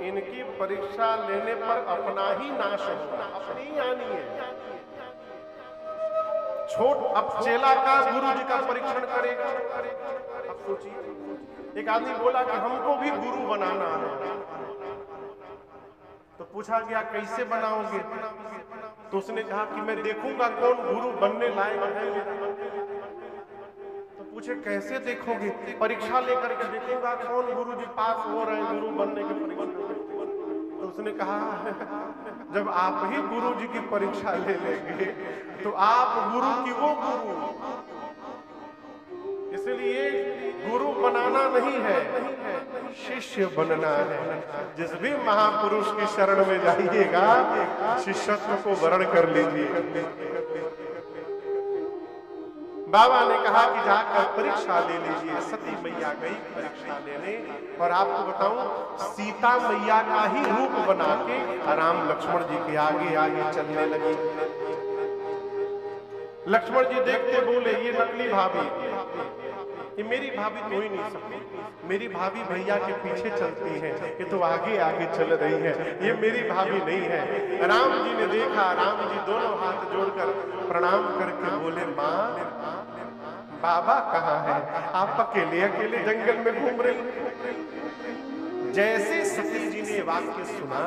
इनकी परीक्षा लेने पर अपना ही नाश होगा, अपनी ही हानि है। अब चेला का गुरु जी का परीक्षण करेगा। अब सोचिए, एक आदमी बोला कि हमको भी गुरु बनाना है। तो पूछा गया कैसे बनाओगे? तो उसने कहा कि मैं देखूंगा कौन गुरु बनने लायक है। तो पूछे कैसे देखोगे? परीक्षा लेकर के देखूंगा कौन गुरु जी पास हो रहे हैं गुरु बनने की परीक्षा। तो उसने कहा जब आप ही गुरु जी की परीक्षा ले लेंगे तो आप गुरु की वो गुरु। इसलिए गुरु बनाना नहीं है, शिष्य बनना है। जिस भी महापुरुष की शरण में जाइएगा शिष्यत्व को वर्ण कर लीजिए। बाबा ने कहा कि जाकर परीक्षा ले लीजिए। सती मैया गई परीक्षा लेने, और आपको बताऊं सीता मैया का ही रूप बना के राम लक्ष्मण जी के आगे आगे चलने लगी। लक्ष्मण जी देखते बोले ये नकली भाभी, ये मेरी भाभी तो ही नहीं सकती। मेरी भाभी भैया के पीछे चलती है, ये तो आगे आगे चल रही है, ये मेरी भाभी नहीं है। राम जी ने देखा, राम जी दोनों हाथ जोड़कर प्रणाम करके बोले माँ बाबा कहाँ है? आप अकेले अकेले जंगल में घूम रही। जैसे सती जी ने वाक्य सुना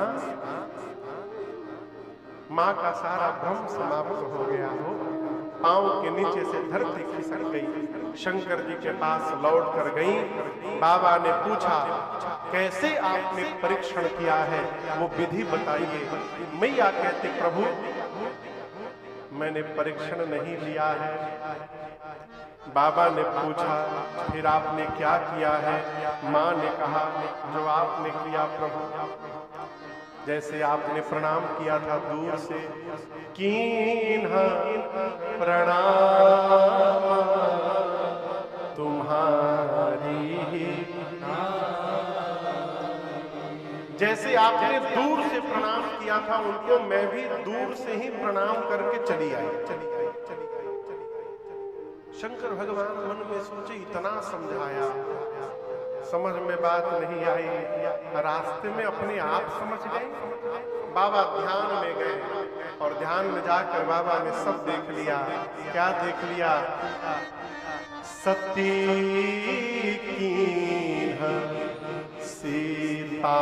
माँ का सारा भ्रम समाप्त हो गया हो। पांव के नीचे से धरती खिसक गई। शंकर जी के पास लौट कर गई। बाबा ने पूछा कैसे आपने परीक्षण किया है, वो विधि बताइए। मैया कहती प्रभु मैंने परीक्षण नहीं लिया है। बाबा ने पूछा फिर आपने क्या किया है? माँ ने कहा जो आपने किया प्रभु, जैसे आपने प्रणाम किया था दूर से, कीन्हा प्रणाम तुम्हारी। जैसे आपने दूर से प्रणाम किया था उनको, मैं भी दूर से ही प्रणाम करके चली आई। शंकर भगवान मन में सोचे इतना समझाया, समझ में बात नहीं आई। रास्ते में अपने आप समझ गए। बाबा ध्यान में गए और ध्यान में जाकर बाबा ने सब देख लिया। क्या देख लिया? सती कीन्ह सीता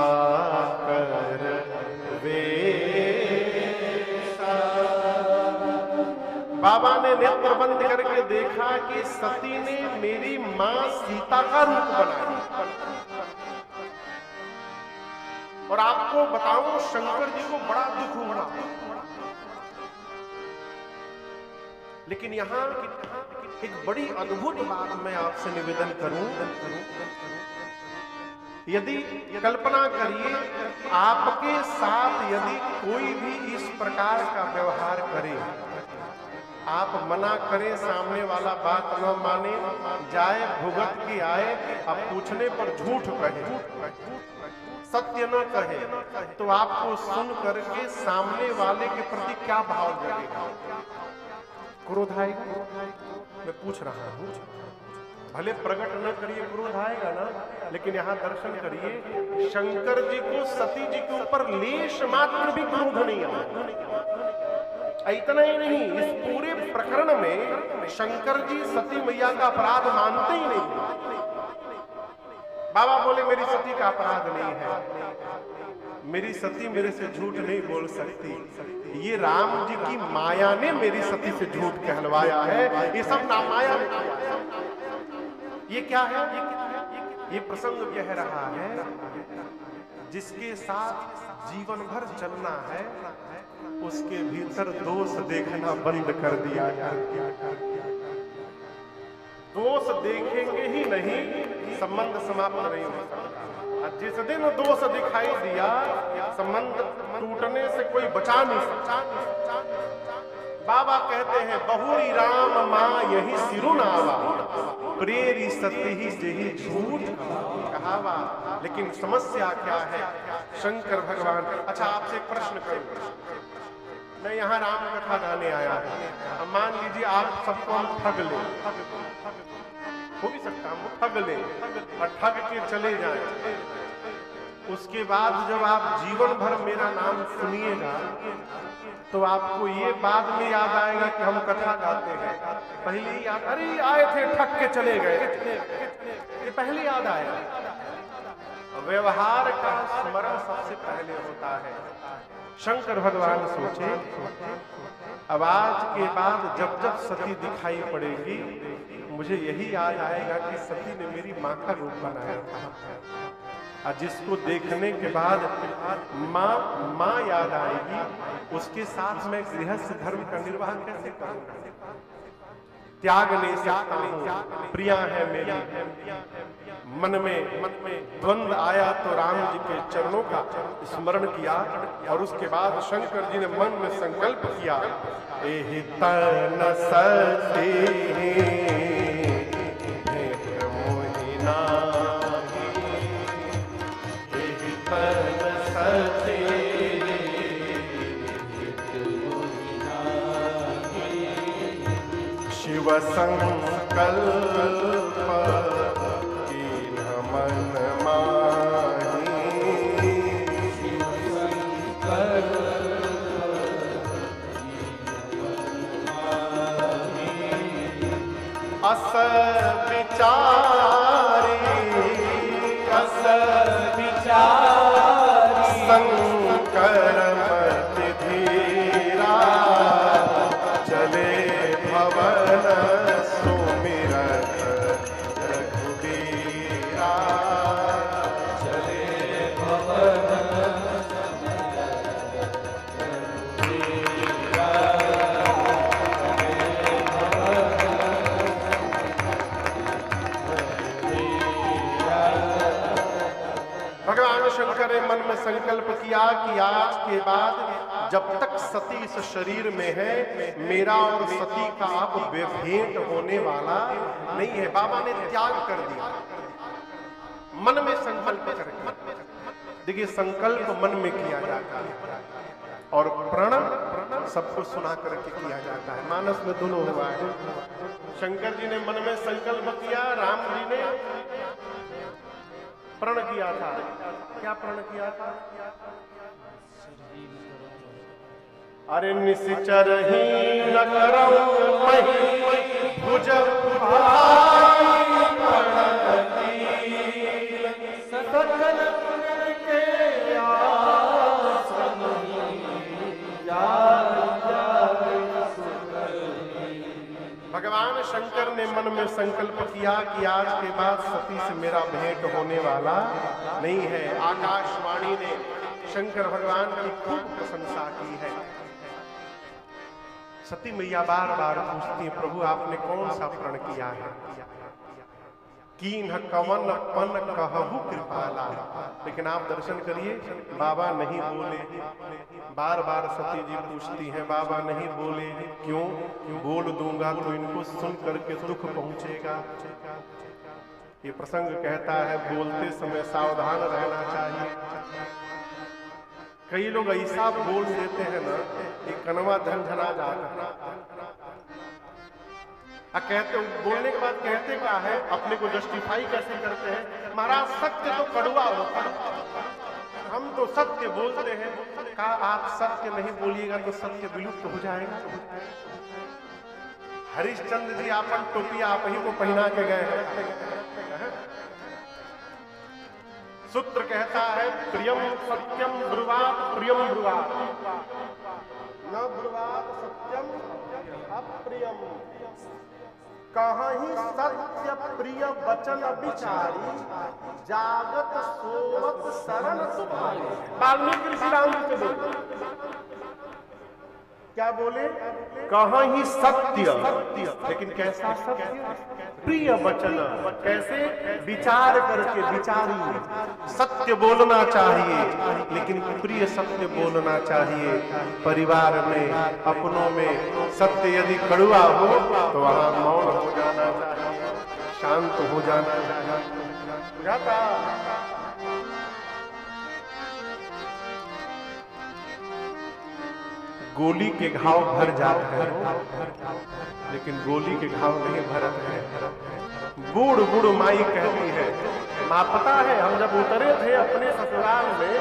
कर बाबा ने नेत्र बंद करके देखा कि सती ने मेरी मां सीता का रूप बनाया। और आपको बताऊं शंकर जी को बड़ा दुख हुआ। लेकिन यहां एक बड़ी अद्भुत बात मैं आपसे निवेदन करूं। यदि कल्पना करिए आपके साथ यदि कोई भी इस प्रकार का व्यवहार करे, आप मना करें, सामने वाला बात न माने, जाए भुगत के आए, अब पूछने पर झूठ कहे, सत्य न कहे, तो आपको सुन करके सामने वाले के प्रति क्या भाव लगेगा? क्रोध आएगा? मैं पूछ रहा हूं, भले प्रकट न करिए, क्रोध आएगा ना। लेकिन यहाँ दर्शन करिए, शंकर जी को सती जी के ऊपर लेश मात्र भी क्रोध नहीं आया। इतना ही नहीं, इस पूरे प्रकरण में शंकर जी सती मैया का अपराध मानते ही नहीं। बाबा बोले मेरी सती का अपराध नहीं है, मेरी सती मेरे से झूठ नहीं बोल सकती। ये राम जी की माया ने मेरी सती से झूठ कहलवाया है। ये सब ना माया ने किया। ये क्या है? ये प्रसंग कह रहा है जिसके साथ जीवन भर चलना है उसके भीतर दोष देखना बंद कर दिया। दोष देखेंगे ही नहीं, संबंध समाप्त नहीं हो सकता। जिस दिन दोष दिखाई दिया, संबंध टूटने से कोई बचा नहीं सकता। बाबा कहते हैं बहुरी राम माँ यही सिरुनावा, प्रेरी सत्य ही जही झूठ कहावा। लेकिन समस्या क्या है? शंकर भगवान, अच्छा आपसे एक प्रश्न करूं, मैं यहाँ राम कथा गाने आया हूं। अब मान लीजिए आप सबको हम ठग ले, हो भी सकता हम ठग ले और ठग के चले जाएं, उसके बाद जब आप जीवन भर मेरा नाम सुनिएगा तो आपको ये बाद में याद आएगा कि हम कथा गाते हैं। पहले याद, अरे आए थे ठग के चले गए, ये पहले याद आएगा। व्यवहार का स्मरण सबसे पहले होता है। शंकर भगवान सोचे, अब आज के बाद जब जब सती दिखाई पड़ेगी मुझे यही याद आएगा कि सती ने मेरी माँ का रूप बनाया था, और जिसको देखने के बाद माँ याद आएगी, उसके साथ मैं गृहस्थ धर्म का निर्वाह कैसे करूंगा? त्याग नहीं सकता हूं, प्रिया है मेरी। मन में द्वंद्व आया तो राम जी के चरणों का स्मरण किया, और उसके बाद शंकर जी ने मन में संकल्प किया, एहि तन सती भेंट मोहि नाहि, एहि तन सती भेंट मोहि नाहि, शिव संकल्प मन माही, अस विचारी, अस विचारी शंकर मति धीरा, चले भवन सुमिरत रघुबीरा, चले भवन भगवान शंकर ने मन में संकल्प किया कि आज के बाद जब तक सती इस शरीर में है, मेरा और सती का अब भेंट होने वाला नहीं है। बाबा ने त्याग कर दिया, मन में संकल्प करके। देखिए, संकल्प मन में किया जाता है और प्रण सबको सुना करके किया जाता है। मानस में दोनों हुआ है। शंकर जी ने मन में संकल्प किया, राम जी ने प्रण किया था। क्या प्रण किया था? अरे निश्चर ही न करऊं मही भुज भाई प्रणति, सकल के आसन भगवान शंकर ने मन में संकल्प किया कि आज के बाद सती से मेरा भेंट होने वाला नहीं है। आकाशवाणी ने शंकर भगवान की खूब प्रशंसा की है। सती मैया बार बार पूछती है, प्रभु आपने कौन सा प्रण किया है? कीन्ह कवन पन कहु कृपाला। लेकिन आप दर्शन करिए, बाबा नहीं बोले। बार बार सती जी पूछती हैं, बाबा नहीं बोले क्यों? बोल दूंगा तो इनको सुन करके दुख पहुंचेगा। ये प्रसंग कहता है, बोलते समय सावधान रहना चाहिए। कई लोग ऐसा बोल देते हैं ना कि कनवा झनझना जाता है। कहते, बोलने के बाद कहते क्या है, अपने को जस्टिफाई कैसे करते हैं? महाराज सत्य तो कड़वा होता है, हम तो सत्य बोलते हैं। कहा आप सत्य नहीं बोलिएगा तो सत्य विलुप्त हो जाएगा। हरिश्चंद्र जी आपन टोपी आप ही को पहना के गए हैं। सूत्र कहता है, प्रियम सत्यम ब्रुवात प्रियम ब्रुवात, न ब्रुवात सत्यम अप्रियम। कहाँ ही सत्य प्रिय वचन विचारी, जागत सोवत शरण तुम्हारी। वाल्मीकि ऋषि राम जी के बोले, क्या बोले? कहाँ ही सत्य, लेकिन कैसा सत्य? प्रिय वचन। कैसे? विचार करके विचारी। सत्य बोलना चाहिए, लेकिन प्रिय सत्य बोलना चाहिए। परिवार में, अपनों में सत्य यदि कड़वा हो तो वहां मौन हो जाना चाहिए, शांत हो जाना चाहिए। गोली के घाव भर जाते हैं, लेकिन गोली के घाव नहीं भरते हैं। बूढ़ बूढ़ माई कहती है, माँ पता है हम जब उतरे थे अपने ससुराल में,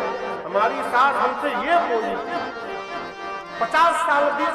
हमारी सास हमसे ये बोली, 50 साल बीत